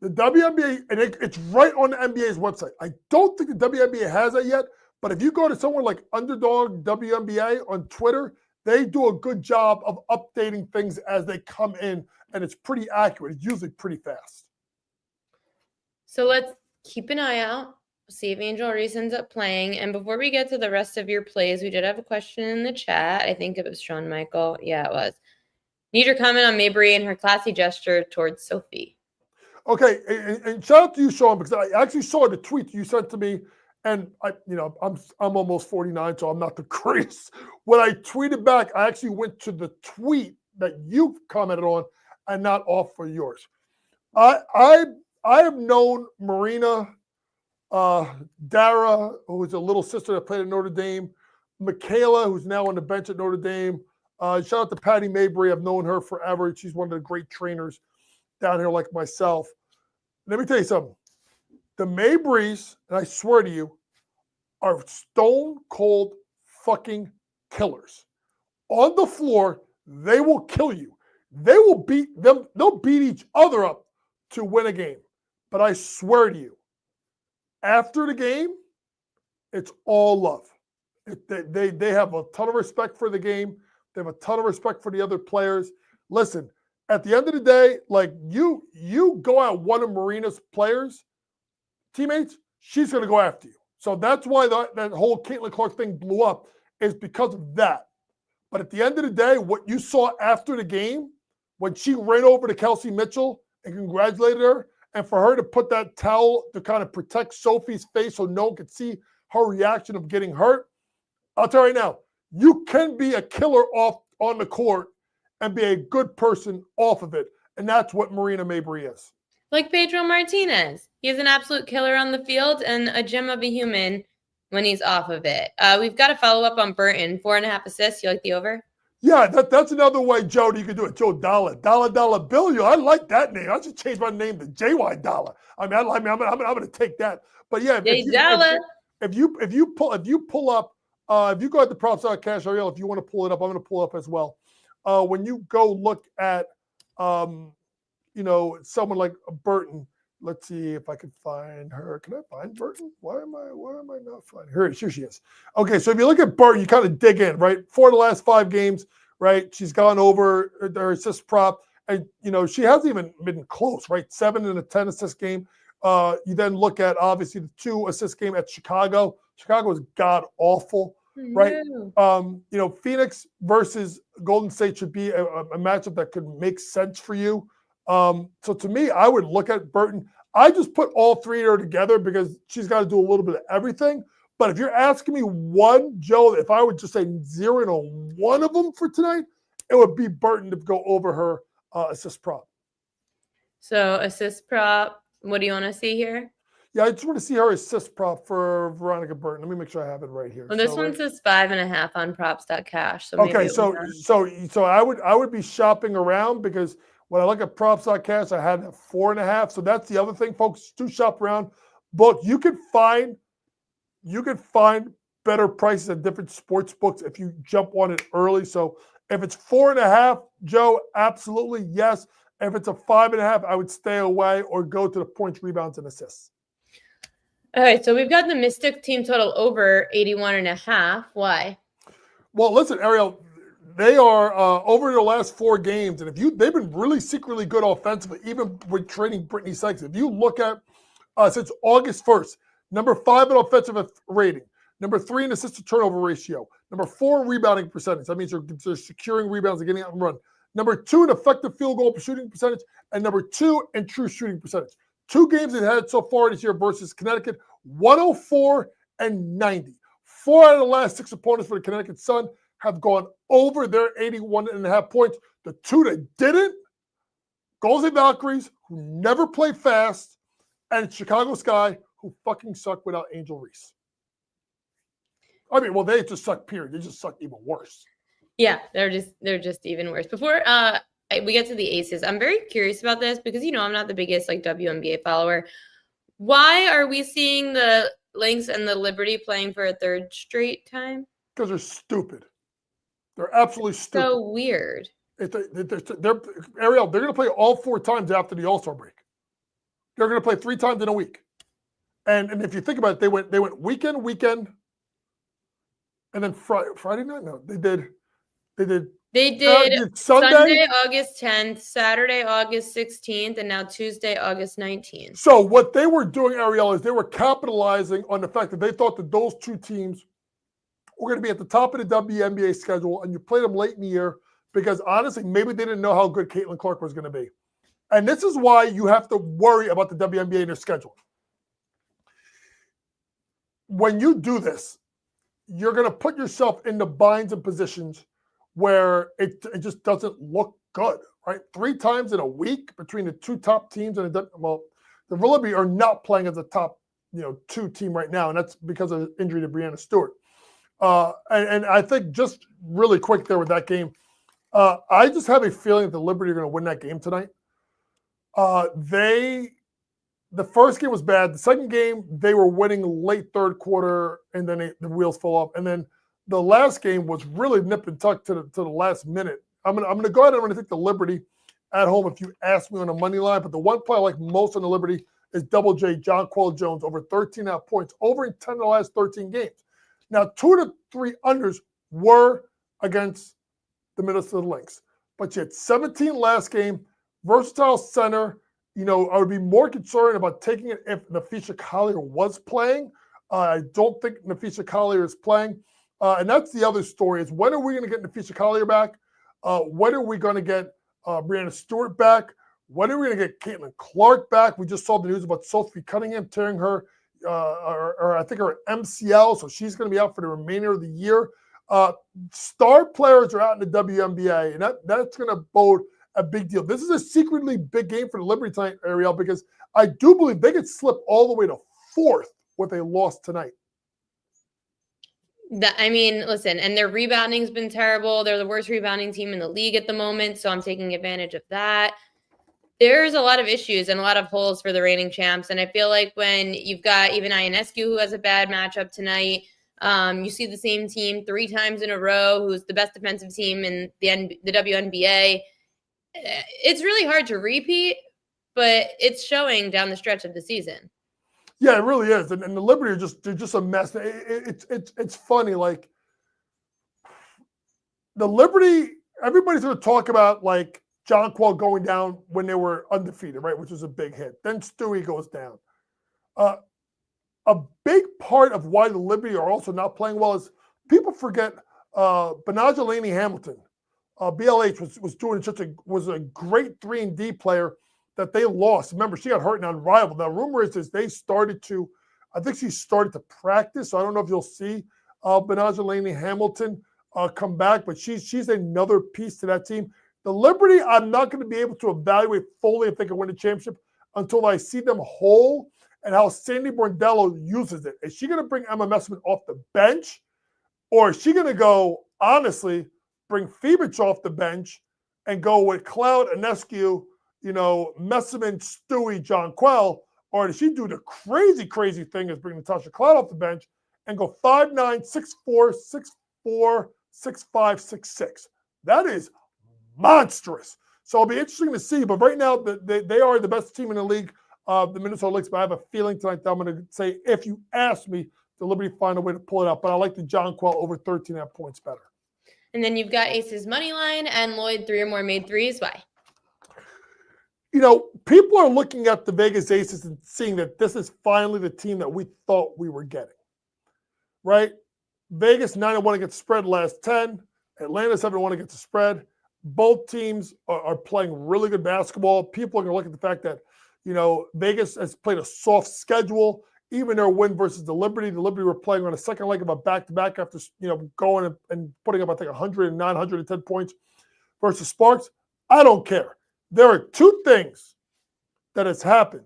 The WNBA, and it's right on the NBA's website. I don't think the WNBA has that yet, but if you go to somewhere like Underdog WNBA on Twitter, they do a good job of updating things as they come in, and it's pretty accurate. It's usually pretty fast. So let's keep an eye out see if Angel Reese ends up playing. And before we get to the rest of your plays, we did have a question in the chat. I think it was Sean Michael. Yeah, it was. Need your comment on Mabry and her classy gesture towards Sophie. Okay, and shout out to you, Sean, because I actually saw the tweet you sent to me, and I'm almost 49, so I'm not the greatest. When I tweeted back, I actually went to the tweet that you commented on, and not off for yours. I have known Marina, Dara, who's a little sister that played at Notre Dame, Michaela, who's now on the bench at Notre Dame. Shout out to Patty Mabry. I've known her forever. She's one of the great trainers down here like myself. Let me tell you something. The Mabrys, and I swear to you, are stone cold fucking killers. On the floor, they will kill you. They will beat them. They'll beat each other up to win a game. But I swear to you, after the game, it's all love. They have a ton of respect for the game. They have a ton of respect for the other players. Listen, at the end of the day, like you go at one of Marina's players, teammates, she's going to go after you. So that's why that whole Caitlin Clark thing blew up, is because of that. But at the end of the day, what you saw after the game, when she ran over to Kelsey Mitchell and congratulated her, and for her to put that towel to kind of protect Sophie's face so no one could see her reaction of getting hurt, I'll tell you right now, you can be a killer off on the court and be a good person off of it. And that's what Marina Mabry is. Like Pedro Martinez. He's an absolute killer on the field and a gem of a human when he's off of it. We've got to follow up on Burton. 4.5 assists. You like the over? Yeah, that's another way, Joe, that you can do it. Joe Dollar Bill. I like that name. I should change my name to JY Dollar. I'm going to take that. But yeah, if you pull up, if you go at the props out cash, Ariel, if you want to pull it up, I'm going to pull it up as well. When you go look at, someone like Burton, let's see if I can find her. Can I find Burton? Why am I not finding her? Here she is. Okay, so if you look at Burton, you kind of dig in, right? 4 of the last 5 games, right? She's gone over her assist prop, and she hasn't even been close, right? 7 in a 10 assist game. You then look at obviously the 2 assist game at Chicago. Chicago is god awful. Right. Phoenix versus Golden State should be a matchup that could make sense for you. So to me, I would look at Burton. I just put all 3 of her together because she's got to do a little bit of everything. But if you're asking me one, Joe, if I would just say 0 on one of them for tonight, it would be Burton to go over her assist prop. So assist prop, what do you want to see here? Yeah, I just want to see her assist prop for Veronica Burton. Let me make sure I have it right here. Well, this one says 5.5 on props.cash. So okay, so I would be shopping around, because when I look at props.cash, I had 4.5. So that's the other thing, folks. Do shop around. But you can find better prices at different sports books if you jump on it early. So if it's 4.5, Joe, absolutely yes. If it's a 5.5, I would stay away or go to the points, rebounds, and assists. All right, so we've got the Mystic team total over 81.5. Why? Well, listen, Ariel, they are over their last 4 games, and they've been really secretly good offensively, even with trading Brittany Sykes. If you look at since August 1st, number 5 in offensive rating, number 3 in assist to turnover ratio, number 4 in rebounding percentage. That means they're securing rebounds and getting out and run. Number 2 in effective field goal shooting percentage, and number 2 in true shooting percentage. 2 games they've had so far this year versus Connecticut, 104 and 90. 4 out of the last 6 opponents for the Connecticut Sun have gone over their 81.5 points. The 2 that didn't, Golden State Valkyries, who never play fast, and Chicago Sky, who fucking suck without Angel Reese. I mean, well, they just suck, period. They just suck even worse. Yeah, they're just even worse. Before we get to the aces, I'm very curious about this because, I'm not the biggest WNBA follower. Why are we seeing the Lynx and the Liberty playing for a 3rd straight time? Because they're stupid. They're absolutely stupid. So weird. Ariel, they're going to play all 4 times after the All-Star break. They're going to play 3 times in a week. And if you think about it, they went weekend, and then Friday night. No, they did They did Sunday, Sunday, August 10th, Saturday, August 16th, and now Tuesday, August 19th. So what they were doing, Ariel, is they were capitalizing on the fact that they thought that those two teams were going to be at the top of the WNBA schedule, and you played them late in the year because honestly, maybe they didn't know how good Caitlin Clark was going to be. And this is why you have to worry about the WNBA and their schedule. When you do this, you're going to put yourself in the binds and positions where it just doesn't look good, right? 3 times in a week between the two top teams, and the Liberty are not playing as a top, 2 team right now, and that's because of the injury to Breanna Stewart. And I think just really quick there with that game, I just have a feeling that the Liberty are going to win that game tonight. The first game was bad. The second game, they were winning late third quarter, and then the wheels fell off. And then the last game was really nip and tuck to the last minute. I'm gonna go ahead and I'm gonna take the Liberty at home if you ask me on a money line. But the one play I like most on the Liberty is Double J, Jonquel Jones, over 13.5 points, over in 10 of the last 13 games. Now, 2 to 3 unders were against the Minnesota Lynx, but you had 17 last game, versatile center. I would be more concerned about taking it if Napheesa Collier was playing. I don't think Napheesa Collier is playing. And that's the other story, is when are we going to get Napheesa Collier back? When are we going to get Breanna Stewart back? When are we going to get Caitlin Clark back? We just saw the news about Sophie Cunningham tearing her, or I think her MCL, so she's going to be out for the remainder of the year. Star players are out in the WNBA, and that's going to bode a big deal. This is a secretly big game for the Liberty tonight, Ariel, because I do believe they could slip all the way to 4th with a loss tonight. Listen, and their rebounding's been terrible. They're the worst rebounding team in the league at the moment, so I'm taking advantage of that. There's a lot of issues and a lot of holes for the reigning champs, and I feel like when you've got even Ionescu, who has a bad matchup tonight, you see the same team 3 times in a row, who's the best defensive team in the WNBA. It's really hard to repeat, but it's showing down the stretch of the season. Yeah, it really is. And the Liberty they're just a mess. It's funny, like the Liberty, everybody's going to talk about like Jonquel going down when they were undefeated, right? Which was a big hit. Then Stewie goes down. A big part of why the Liberty are also not playing well is people forget Benaja Laney-Hamilton. BLH was a great 3-and-D player that they lost. Remember, she got hurt and unrivaled. Now, rumor is she started to practice. So I don't know if you'll see Benaja Laney-Hamilton come back, but she's another piece to that team. The Liberty, I'm not going to be able to evaluate fully if they can win the championship until I see them whole and how Sandy Bordello uses it. Is she going to bring Emma Messman off the bench, or is she going to go, honestly, bring Fibich off the bench and go with Cloud, Ionescu, Messman, Stewie, Jonquel, or does she do the crazy thing is bring Natasha Cloud off the bench and go 5'9", 6'4", 6'4", 6'5", 6'6"? That is monstrous. So it'll be interesting to see. But right now, they are the best team in the league, the Minnesota Lynx. But I have a feeling tonight that I'm going to say, if you ask me, the Liberty find a way to pull it out. But I like the Jonquel over 13.5 points better. And then you've got Aces money line and Lloyd 3 or more made threes. Why? People are looking at the Vegas Aces and seeing that this is finally the team that we thought we were getting, right? Vegas 9-1 against the spread last 10. Atlanta 7-1 against the spread. Both teams are playing really good basketball. People are going to look at the fact that, Vegas has played a soft schedule. Even their win versus the Liberty were playing on a second leg of a back-to-back after, going and putting up, I think, 109, 110 points versus Sparks. I don't care. There are 2 things that has happened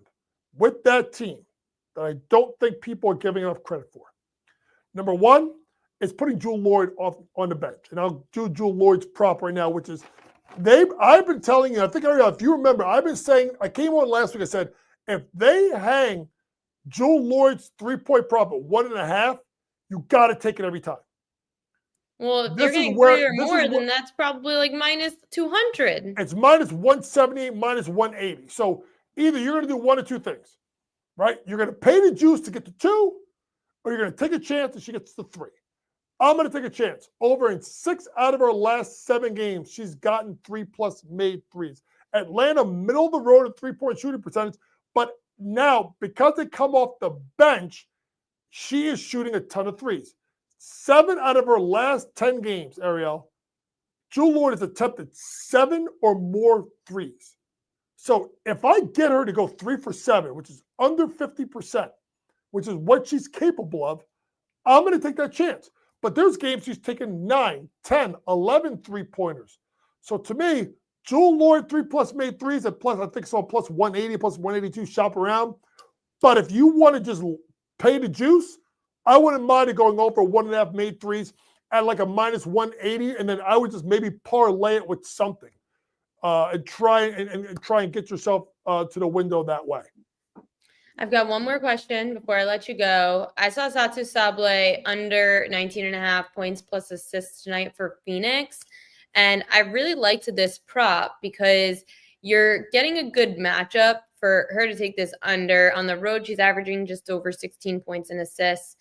with that team that I don't think people are giving enough credit for. Number 1 is putting Jewel Lloyd on the bench. And I'll do Jewel Lloyd's prop right now, which is I've been telling you, I think, Ariel, if you remember, I've been saying, I came on last week, I said, if they hang Jewel Lloyd's 3-point prop at 1.5, you got to take it every time. Well, if you're getting 3 or more, then that's probably like minus 200. It's minus 170, minus 180. So either you're going to do one of 2 things, right? You're going to pay the juice to get to 2, or you're going to take a chance that she gets to 3. I'm going to take a chance. Over in 6 out of her last 7 games, she's gotten 3+ made threes. Atlanta, middle of the road at 3-point shooting percentage. But now, because they come off the bench, she is shooting a ton of threes. 7 out of her last 10 games, Ariel, Jewel Lloyd has attempted 7 or more threes. So if I get her to go 3 for 7, which is under 50%, which is what she's capable of, I'm going to take that chance. But there's games she's taken 9, 10, 11 3-pointers. So to me, Jewel Lloyd 3+ made threes at plus, I think so, plus 180, plus 182, shop around. But if you want to just pay the juice, I wouldn't mind it going over 1.5 made threes at like a minus 180, and then I would just maybe parlay it with something and try and get yourself to the window that way. I've got one more question before I let you go. I saw Satu Sablé under 19.5 points plus assists tonight for Phoenix. And I really liked this prop because you're getting a good matchup for her to take this under. On the road, she's averaging just over 16 points and assists.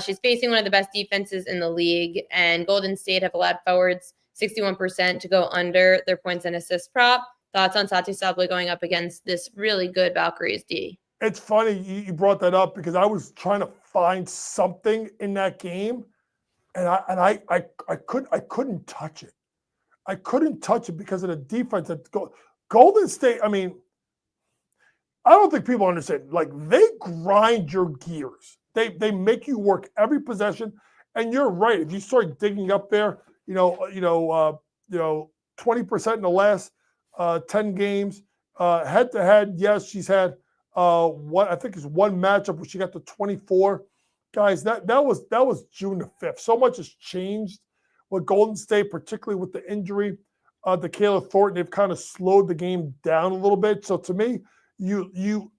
She's facing one of the best defenses in the league. And Golden State have allowed forwards 61% to go under their points and assists prop. Thoughts on Satu Sablé going up against this really good Valkyries D? It's funny you brought that up because I was trying to find something in that game, and I couldn't touch it. I couldn't touch it because of the defense that Golden State. I mean, I don't think people understand. Like, they grind your gears. They make you work every possession, and you're right. If you start digging up there, 20% in the last 10 games, head to head. Yes, she's had. I think is one matchup where she got to 24. Guys, that was June the 5th. So much has changed with Golden State, particularly with the injury to Kayla Thornton. They've kind of slowed the game down a little bit. So to me,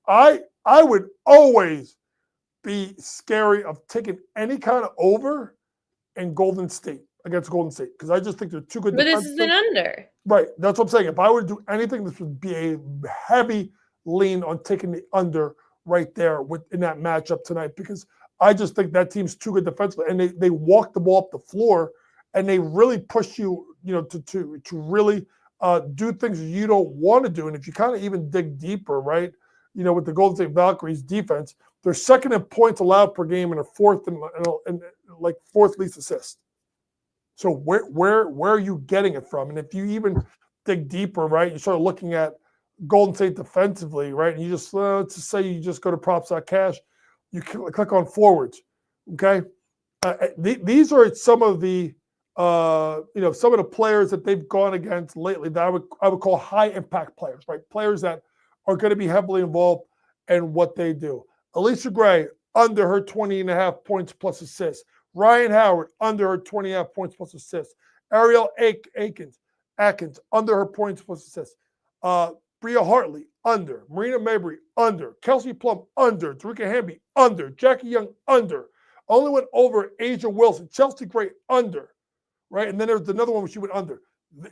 I would always be scary of taking any kind of over in Golden State against Golden State because I just think they're too good. But this is an under. Right. That's what I'm saying. If I were to do anything, this would be a heavy lean on taking the under right there in that matchup tonight because I just think that team's too good defensively, and they walk the ball up the floor and they really push you, to really do things you don't want to do. And if you kind of even dig deeper, right, with the Golden State Valkyries defense, they're second in points allowed per game and are fourth fourth least assist. So where are you getting it from? And if you even dig deeper, right, you start looking at Golden State defensively, right? And you just, let's just say you just go to props.cash, you click on forwards, okay? These are some of the, some of the players that they've gone against lately that I would call high impact players, right? Players that are going to be heavily involved in what they do. Alicia Gray, under her 20.5 points plus assists. Ryan Howard, under her 20.5 points plus assists. Ariel Atkins, under her points plus assists. Bria Hartley, under. Marina Mabry, under. Kelsey Plum, under. Tarika Hamby, under. Jackie Young, under. Only went over Asia Wilson. Chelsea Gray, under. Right? And then there's another one where she went under.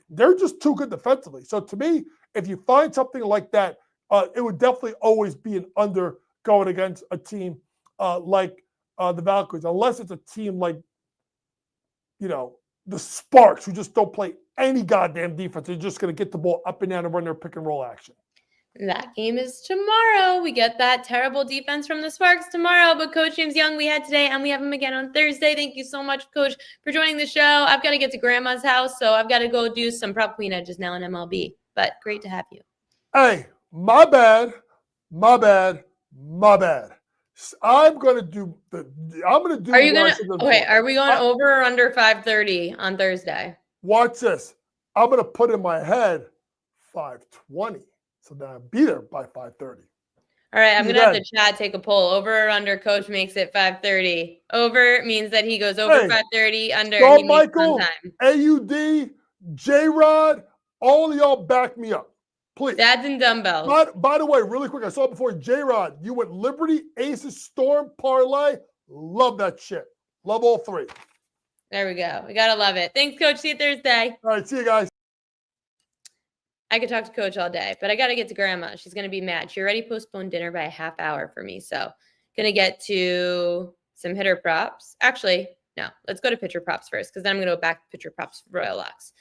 They're just too good defensively. So to me, if you find something like that, it would definitely always be an under going against a team like the Valkyries, unless it's a team like, the Sparks, who just don't play any goddamn defense. They're just going to get the ball up and down and run their pick and roll action. That game is tomorrow. We get that terrible defense from the Sparks tomorrow. But Coach James Young, we had today, and we have him again on Thursday. Thank you so much, Coach, for joining the show. I've got to get to Grandma's house, so I've got to go do some prop queen edges now in MLB. But great to have you. Hey, my bad. I'm gonna do. Are you gonna? Okay, are we going over or under 5:30 on Thursday? Watch this. I'm gonna put in my head 5:20, so that I'll be there by 5:30. All right, I'm gonna have the chat take a poll. Over or under? Coach makes it 5:30. Over means that he goes over 5:30. Under, Shawn he makes Michael, on time. AUD, J-Rod, all of y'all back me up. Please. Dads and dumbbells. By the way, really quick, I saw before J-Rod, you went Liberty, Aces, Storm, Parlay. Love that shit. Love all three. There we go. We got to love it. Thanks, Coach. See you Thursday. All right, see you guys. I could talk to Coach all day, but I got to get to Grandma. She's going to be mad. She already postponed dinner by a half hour for me. So going to get to some hitter props. Actually, No, let's go to pitcher props first, because then I'm going to go back to pitcher props for Royal Locks.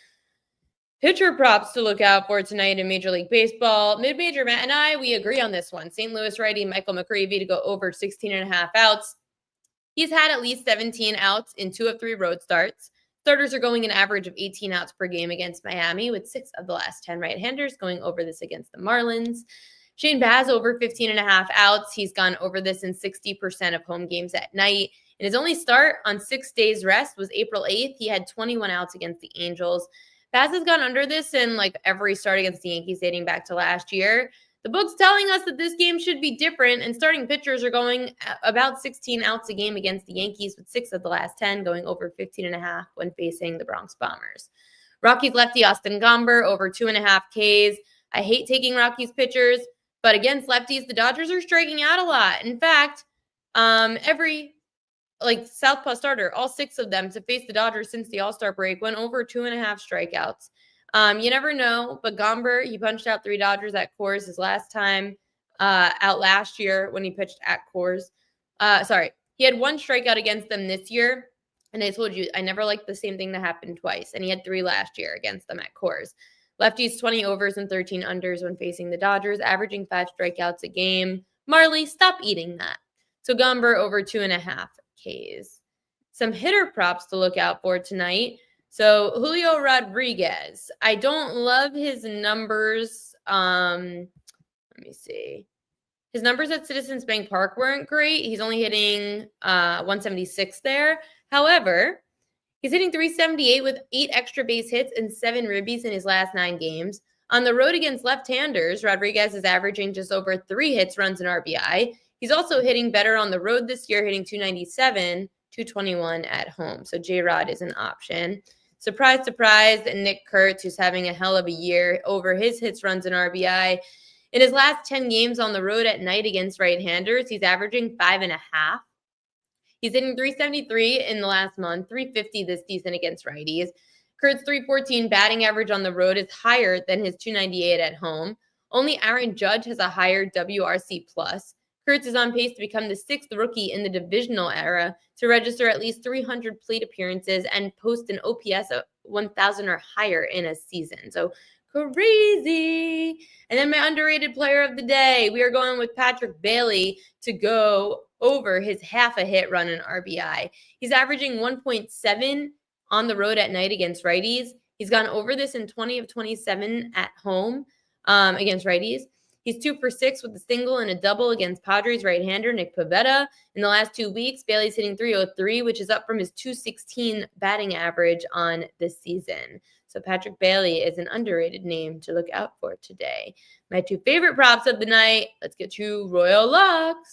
Pitcher props to look out for tonight in Major League Baseball. Mid-major Matt and I, we agree on this one. St. Louis righty Michael McGreevy to go over 16.5 outs. He's had at least 17 outs in 2 of 3 road starts. Starters are going an average of 18 outs per game against Miami, with 6 of the last 10 right-handers going over this against the Marlins. Shane Baz over 15.5 outs. He's gone over this in 60% of home games at night. And his only start on 6 days rest was April 8th. He had 21 outs against the Angels. Baz has gone under this in like every start against the Yankees dating back to last year. The book's telling us that this game should be different, and starting pitchers are going about 16 outs a game against the Yankees, with 6 of the last 10 going over 15.5 when facing the Bronx Bombers. Rockies lefty Austin Gomber over 2.5 Ks. I hate taking Rockies pitchers, but against lefties, the Dodgers are striking out a lot. In fact, every southpaw starter, all 6 of them to face the Dodgers since the All-Star break, went over 2.5 strikeouts. You never know, but Gomber, he punched out 3 Dodgers at Coors his last time out last year when he pitched at Coors. He had 1 strikeout against them this year, and I told you I never liked the same thing that happened twice, and he had 3 last year against them at Coors. Lefties 20 overs and 13 unders when facing the Dodgers, averaging 5 strikeouts a game. Marley, stop eating that. So Gomber over 2.5 Ks. Some hitter props to look out for tonight. So Julio Rodriguez, I don't love his numbers. Let me see. His numbers at Citizens Bank Park weren't great. He's only hitting 176 there. However, he's hitting 378 with 8 extra base hits and 7 ribbies in his last 9 games. On the road against left-handers, Rodriguez is averaging just over 3 hits, runs, and RBI. He's also hitting better on the road this year, hitting 297, 221 at home. So J-Rod is an option. Surprise, surprise, Nick Kurtz, who's having a hell of a year over his hits, runs, and RBI. In his last 10 games on the road at night against right-handers, he's averaging 5.5. He's hitting 373 in the last month, 350 this season against righties. Kurt's 314 batting average on the road is higher than his 298 at home. Only Aaron Judge has a higher WRC+. Kurtz is on pace to become the 6th rookie in the divisional era to register at least 300 plate appearances and post an OPS of 1,000 or higher in a season. So crazy. And then my underrated player of the day, we are going with Patrick Bailey to go over his half a hit, run, and RBI. He's averaging 1.7 on the road at night against righties. He's gone over this in 20 of 27 at home against righties. He's 2 for 6 with a single and a double against Padres right-hander Nick Pivetta. In the last 2 weeks, Bailey's hitting 303, which is up from his 216 batting average on this season. So Patrick Bailey is an underrated name to look out for today. My 2 favorite props of the night. Let's get to Royal Locks.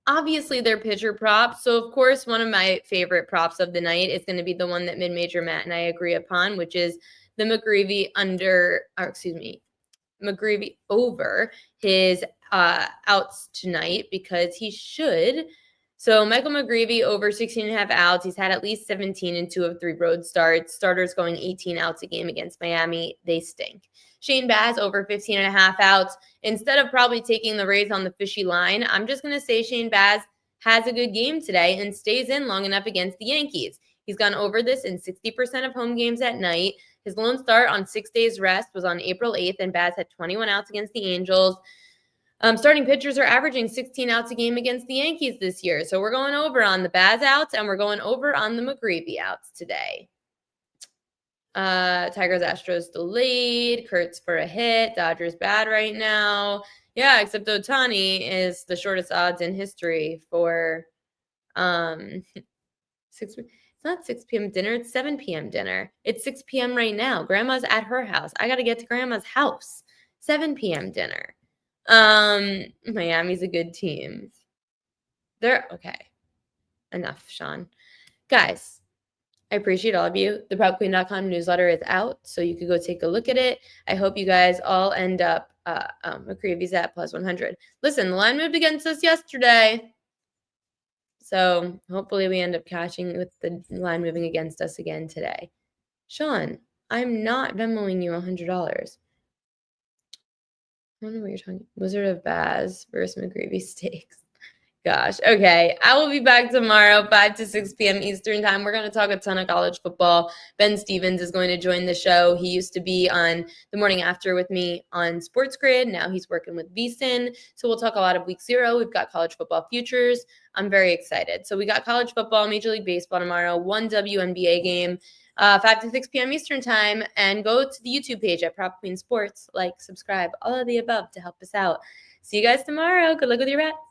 Obviously, they're pitcher props. So, of course, one of my favorite props of the night is going to be the one that Mid-Major Matt and I agree upon, which is the McGreevy McGreevy over his outs tonight, because he should. So Michael McGreevy over 16.5 outs. He's had at least 17 in 2 of 3 road starts. Starters going 18 outs a game against Miami. They stink. Shane Baz over 15.5 outs. Instead of probably taking the Rays on the fishy line, I'm just going to say Shane Baz has a good game today and stays in long enough against the Yankees. He's gone over this in 60% of home games at night. His lone start on 6 days rest was on April 8th, and Baz had 21 outs against the Angels. Starting pitchers are averaging 16 outs a game against the Yankees this year. So we're going over on the Baz outs, and we're going over on the McGreevy outs today. Tigers Astros delayed. Kurtz for a hit. Dodgers bad right now. Yeah, except Ohtani is the shortest odds in history for 6. It's not 6 p.m. dinner. It's 7 p.m. dinner. It's 6 p.m. right now. Grandma's at her house. I got to get to Grandma's house. 7 p.m. dinner. Miami's a good team. They're okay. Enough, Sean. Guys, I appreciate all of you. The PropQueen.com newsletter is out, so you could go take a look at it. I hope you guys all end up McCreevy's at plus 100. Listen, the line moved against us yesterday. So hopefully we end up catching with the line moving against us again today. Sean, I'm not Venmoing you $100. I don't know what you're talking about. Wizard of Baz versus McGreevy Steaks. Gosh. Okay. I will be back tomorrow, 5 to 6 p.m. Eastern time. We're going to talk a ton of college football. Ben Stevens is going to join the show. He used to be on the morning after with me on Sports Grid. Now he's working with VSiN. So we'll talk a lot of week 0. We've got college football futures. I'm very excited. So we got college football, Major League Baseball tomorrow, one WNBA game, 5 to 6 p.m. Eastern time. And go to the YouTube page at Prop Queen Sports. Like, subscribe, all of the above to help us out. See you guys tomorrow. Good luck with your bets.